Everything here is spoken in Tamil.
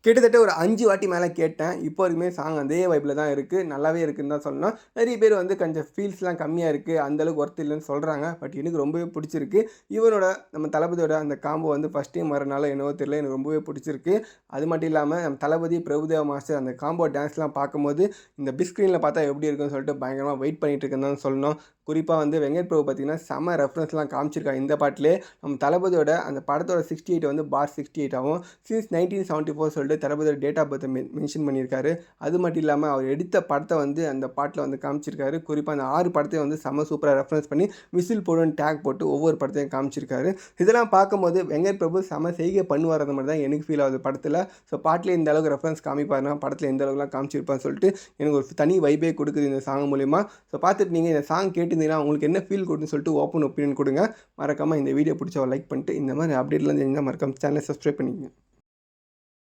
கிட்டத்தட்ட ஒரு 5 வாட்டி மேல கேட்டேன். இப்போ வரைக்குமே சாங் அதே வைப்ல தான் இருக்கு. நல்லாவே இருக்குன்னு தான் சொல்லணும். நெறைய பேர் வந்து கொஞ்சம் ஃபீல்ஸ்லாம் கம்மியா இருக்கு. அந்த அளவுக்கு ஒர்த் இல்லன்னு சொல்றாங்க. பட் எனக்கு ரொம்பவே புடிச்சிருக்கு. இவரோட நம்ம தளபதியோட அந்த காம்போ வந்து ஃபர்ஸ்ட் டைம் வரனால என்னவோ தெரியல. எனக்கு ரொம்பவே புடிச்சிருக்கு. அது மட்டும் இல்லாம நம்ம தளபதி, பிரபுதேவா மாஸ்டர் அந்த காம்போ டான்ஸ்லாம் பார்க்கும்போது, இந்த பிக் ஸ்க்ரீன்ல பார்த்தா எப்படி இருக்கும்னு சொல்லிட்டு பயங்கரமா வெயிட் பண்ணிட்டு இருக்கேன்னு தான் சொல்லணும். குறிப்பா வந்து வெங்கட் பிரபு பார்த்தீங்கன்னா, செம்ம ரெஃபரன்ஸ்லாம் காமிச்சிருக்காங்க இந்த பாட்டுலயே. நம்ம தளபதியோட அந்த படத்தோட 68 வந்து பார் 68 ஆவும். சின்ஸ் 1974 சொல்லிட்டு தளபதியோட டேட் ஆஃப் பர்த்தை மென்ஷன் பண்ணியிருக்காரு. அது மட்டும் இல்லாமல் அவர் எடுத்த படத்தை வந்து அந்த பாட்டில் வந்து காமிச்சிருக்காரு. குறிப்பாக அந்த 6 படத்தையும் வந்து செம்ம சூப்பராக ரெஃபரன்ஸ் பண்ணி விசில் போடுன்னு டேக் போட்டு ஒவ்வொரு படத்தையும் காமிச்சிருக்காரு. இதெல்லாம் பார்க்கும்போது வெங்கட் பிரபு செம்ம செய்கை பண்ணுவார் அந்த மாதிரி தான் எனக்கு ஃபீல் ஆகுது படத்தில். ஸோ பாட்டில் இந்த அளவுக்கு ரெஃபரன்ஸ் காமிப்பாருன்னா படத்தில் எந்த அளவுக்குலாம் காமிச்சிருப்பான்னு சொல்லிட்டு எனக்கு ஒரு தனி வைபே கொடுக்குது இந்த சாங் மூலிமா. ஸோ பார்த்துட்டு நீங்கள் இந்த சாங் கேட்டிருந்தீங்கன்னா உங்களுக்கு என்ன ஃபீல் கொடுக்குன்னு சொல்லிட்டு ஓப்பன் ஒப்பீனியன் கொடுங்க. மறக்காமல் இந்த வீடியோ பிடிச்சா லைக் பண்ணிட்டு இந்த மாதிரி அப்டேட்லாம் தெரிஞ்சால் மறக்காம சேனலை சப்ஸ்கிரைப் பண்ணிக்கங்க.